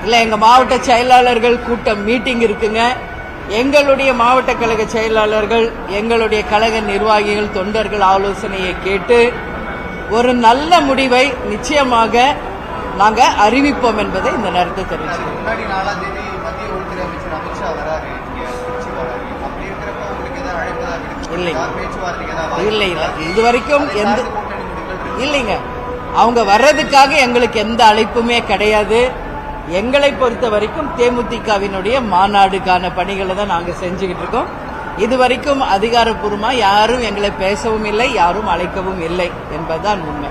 இல்லை, எங்கள் மாவட்ட செயலாளர்கள் கூட்டம் மீட்டிங் இருக்குங்க. எங்களுடைய மாவட்ட கழக செயலாளர்கள், எங்களுடைய கழக நிர்வாகிகள், தொண்டர்கள் ஆலோசனையை கேட்டு ஒரு நல்ல முடிவை நிச்சயமாக நாங்கள் அறிவிப்போம் என்பதை இந்த நேரத்தை தெரிவிக்கிறோம். இல்லை, இதுவரைக்கும் இல்லைங்க. அவங்க வர்றதுக்காக எங்களுக்கு எந்த அழைப்புமே கிடையாது. எங்களை பொறுத்த வரைக்கும் தேமுதிகவினுடைய மாநாடுக்கான பணிகளை தான் நாங்கள் செஞ்சுக்கிட்டு இருக்கோம். இதுவரைக்கும் அதிகாரப்பூர்வமா யாரும் எங்களை பேசவும் இல்லை, யாரும் அழைக்கவும் இல்லை என்பதுதான் உண்மை.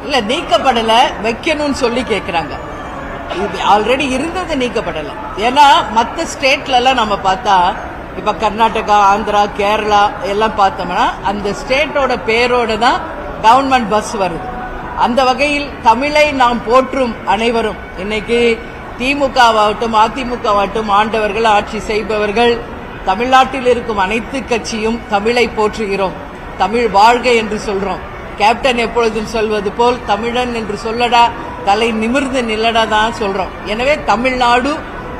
இல்ல, நீக்கப்படல, வைக்கணும்னு சொல்லி கேட்கிறாங்க. ஆல்ரெடி இருந்தது நீக்கப்படல. ஏன்னா மற்ற ஸ்டேட்ல எல்லாம் நம்ம பார்த்தா, இப்ப கர்நாடகா, ஆந்திரா, கேரளா எல்லாம் பார்த்தோம்னா அந்த ஸ்டேட்டோட பேரோட தான் கவர்மெண்ட் பஸ் வருது. அந்த வகையில் தமிழை நாம் போற்றும் அனைவரும், இன்னைக்கு திமுகவாகட்டும் அதிமுகவாகட்டும், ஆண்டவர்கள், ஆட்சி செய்பவர்கள், தமிழ்நாட்டில் இருக்கும் அனைத்து கட்சியும் தமிழை போற்றுகிறோம். தமிழ் வாழ்க என்று சொல்றோம். கேப்டன் எப்பொழுதும் சொல்வது போல் தமிழன் என்று சொல்லடா, தலை நிமிர்ந்து நில்லடா தான் சொல்றோம். எனவே தமிழ்நாடு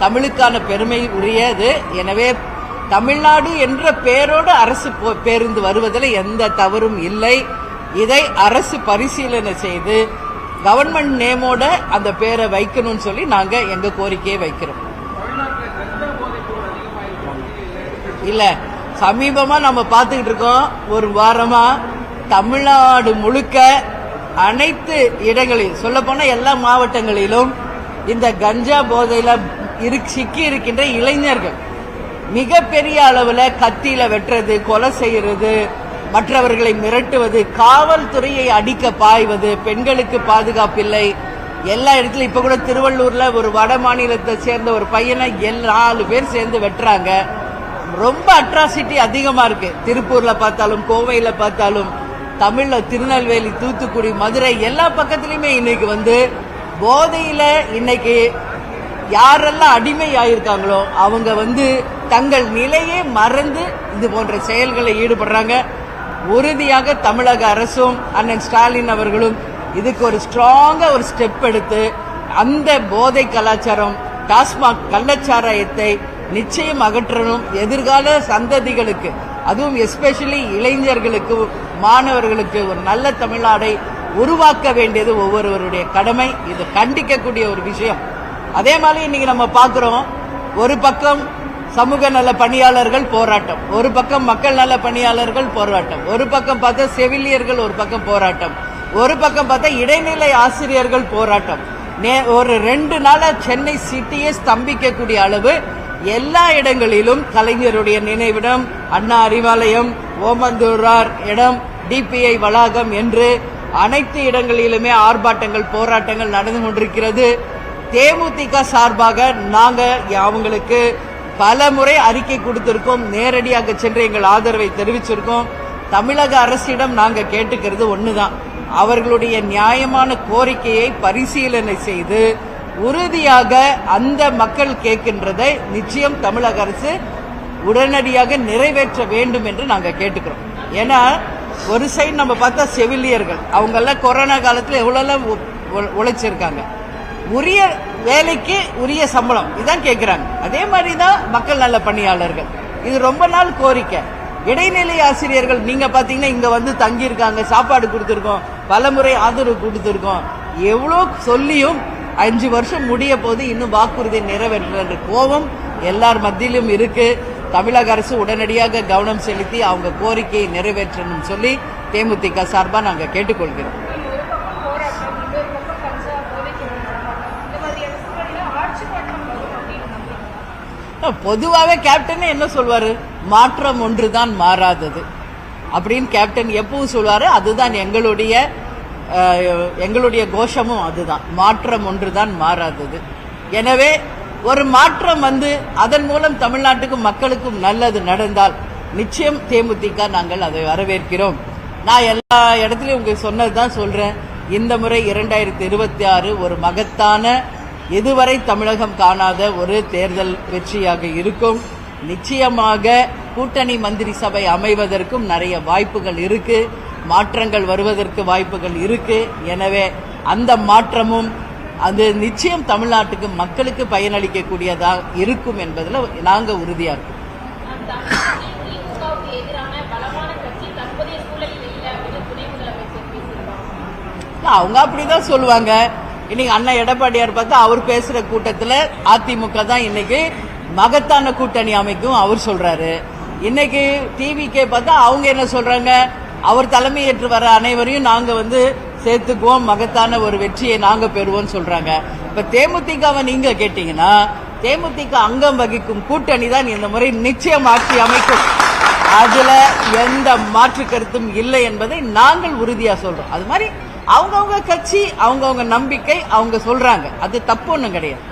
தமிழுக்கான பெருமை உரியது. எனவே தமிழ்நாடு என்ற பெயரோடு அரசு பேருந்து வருவதில் எந்த தவறும் இல்லை. இதை அரசு பரிசீலனை செய்து கவர்மெண்ட் நேமோட அந்த பேரை வைக்கணும்னு சொல்லி நாங்க எங்க கோரிக்கையை வைக்கிறோம். இல்ல, சமீபமா நம்ம பார்த்துக்கிட்டு இருக்கோம். ஒரு வாரமா தமிழ்நாடு முழுக்க அனைத்து இடங்களில், சொல்ல போனா எல்லா மாவட்டங்களிலும் இந்த கஞ்சா போதையில சிக்கி இருக்கின்ற இளைஞர்கள் மிகப்பெரிய அளவுல கத்தியில வெட்டுறது, கொலை செய்யறது, மற்றவர்களை மிரட்டுவது, காவல்துறையை அடிக்க பாய்வது, பெண்களுக்கு பாதுகாப்பில்லை. எல்லா இடத்துலயும் இப்ப கூட திருவள்ளூர்ல ஒரு வட மாநிலத்தை சேர்ந்த ஒரு பையனை 4 பேர் சேர்ந்து வெட்டுறாங்க. ரொம்ப அட்ராசிட்டி அதிகமா இருக்கு. திருப்பூர்ல பார்த்தாலும், கோவையில பார்த்தாலும், தமிழ்ல திருநெல்வேலி, தூத்துக்குடி, மதுரை எல்லா பக்கத்திலுமே இன்னைக்கு போதையில இன்னைக்கு யாரெல்லாம் அடிமை ஆயிருக்காங்களோ அவங்க தங்கள் நிலையே மறந்து இது போன்ற செயல்களை ஈடுபடுறாங்க. உறுதியாக தமிழக அரசும் அண்ணன் ஸ்டாலின் அவர்களும் இதுக்கு ஒரு ஸ்ட்ராங்கா ஒரு ஸ்டெப் எடுத்து அந்த போதை கலாச்சாரம், டாஸ்மாக் கள்ளச்சாராயத்தை நிச்சயம் அகற்றணும். எதிர்கால சந்ததிகளுக்கு, அதுவும் எஸ்பெஷலி இளைஞர்களுக்கு, மாணவர்களுக்கு ஒரு நல்ல தமிழ்நாடை உருவாக்க வேண்டியது ஒவ்வொருவருடைய கடமை. இது கண்டிக்கக்கூடிய ஒரு விஷயம். அதே மாதிரி இன்னைக்கு நம்ம பார்க்கிறோம், ஒரு பக்கம் சமூக நல பணியாளர்கள் போராட்டம், ஒரு பக்கம் மக்கள் நல பணியாளர்கள் போராட்டம், ஒரு பக்கம் பார்த்தா செவிலியர்கள் ஒரு பக்கம் போராட்டம், ஒரு பக்கம் பார்த்தா இடைநிலை ஆசிரியர்கள் போராட்டம். ஒரு 2 நாளா சென்னை சிட்டியே ஸ்தம்பிக்கக்கூடிய அளவு எல்லா இடங்களிலும் கலைஞருடைய நினைவிடம், அண்ணா அறிவாலயம், ஓமந்தூரார் இடம், டிபிஐ வளாகம் என்று அனைத்து இடங்களிலுமே ஆர்ப்பாட்டங்கள், போராட்டங்கள் நடந்து கொண்டிருக்கிறது. தேமுதிக சார்பாக நாங்க அவங்களுக்கு பல முறை அறிக்கை கொடுத்திருக்கோம். நேரடியாக சென்று எங்கள் ஆதரவை தெரிவிச்சிருக்கோம். தமிழக அரசிடம் நாங்க கேட்டுக்கிறது ஒண்ணுதான், அவர்களுடைய நியாயமான கோரிக்கையை பரிசீலனை செய்து உறுதியாக அந்த மக்கள் கேட்கின்றதை நிச்சயம் தமிழக அரசு உடனடியாக நிறைவேற்ற வேண்டும் என்று நாங்க கேட்டுக்கிறோம். ஏன்னா ஒரு சைடு நம்ம பார்த்தா செவிலியர்கள், அவங்க எல்லாம் கொரோனா காலத்தில் எவ்வளவு உழைச்சிருக்காங்க. உரிய வேலைக்கு உரிய சம்பளம் இதான் கேட்கிறாங்க. அதே மாதிரி தான் மக்கள் நல பணியாளர்கள், இது ரொம்ப நாள் கோரிக்கை. இடைநிலை ஆசிரியர்கள் நீங்க பாத்தீங்கன்னா இங்க தங்கி இருக்காங்க, சாப்பாடு கொடுத்திருக்கோம், பலமுறை ஆதரவு கொடுத்திருக்கோம். எவ்வளோ சொல்லியும் 5 வருஷம் முடிய போது இன்னும் வாக்குறுதி நிறைவேற்ற கோபம் எல்லார் மத்தியிலும் இருக்கு. தமிழக அரசு உடனடியாக கவனம் செலுத்தி அவங்க கோரிக்கையை நிறைவேற்றணும் சொல்லி தேமுதிக சார்பா நாங்க கேட்டுக்கொள்கிறோம். பொதுவாகவே கேப்டன் என்ன சொல்வாரு, மாற்றம் ஒன்றுதான் மாறாதது அப்படின்னு கேப்டன் எப்பவும் சொல்வாரு. அதுதான் எங்களுடைய கோஷமும் அதுதான், மாற்றம் ஒன்றுதான் மாறாதது. எனவே ஒரு மாற்றம் அதன் மூலம் தமிழ்நாட்டுக்கும் மக்களுக்கும் நல்லது நடந்தால் நிச்சயம் தேமுதிக நாங்கள் அதை வரவேற்கிறோம். நான் எல்லா இடத்துலயும் உங்களுக்கு சொன்னதுதான் சொல்றேன். இந்த முறை 2026 ஒரு மகத்தான, இதுவரை தமிழகம் காணாத ஒரு தேர்தல் வெற்றியாக இருக்கும். நிச்சயமாக கூட்டணி மந்திரி சபை அமைவதற்கும் நிறைய வாய்ப்புகள் இருக்கு. மாற்றங்கள் வருவதற்கு வாய்ப்புகள் இருக்கு. எனவே அந்த மாற்றமும் அது நிச்சயம் தமிழ்நாட்டுக்கு மக்களுக்கு பயனளிக்கக்கூடியதா இருக்கும் என்பதில் நாங்க உறுதியா இருக்கோம். அவங்க அப்படிதான் சொல்லுவாங்க. இன்னைக்கு அண்ணன் எடப்பாடியார் பார்த்தா அவர் பேசுற கூட்டத்தில் அதிமுக தான் இன்னைக்கு மகத்தான கூட்டணி அமைக்கும் அவர் சொல்றாரு. இன்னைக்கு டிவிக்கே பார்த்தா அவங்க என்ன சொல்றாங்க, அவர் தலைமையேற்று வர அனைவரையும் நாங்க சேர்த்துக்குவோம், மகத்தான ஒரு வெற்றியை நாங்க பெறுவோம் சொல்றாங்க. இப்ப தேமுதிகவை நீங்க கேட்டீங்கன்னா தேமுதிக அங்கம் வகிக்கும் கூட்டணி தான் இந்த முறை நிச்சயம் ஆட்சி அமைக்கும். அதுல எந்த மாற்று கருத்தும் இல்லை என்பதை நாங்கள் உறுதியா சொல்றோம். அது மாதிரி அவங்கவுங்க கட்சி அவங்கவுங்க நம்பிக்கை அவங்க சொல்றாங்க, அது தப்பு ஒண்ணும் கிடையாது.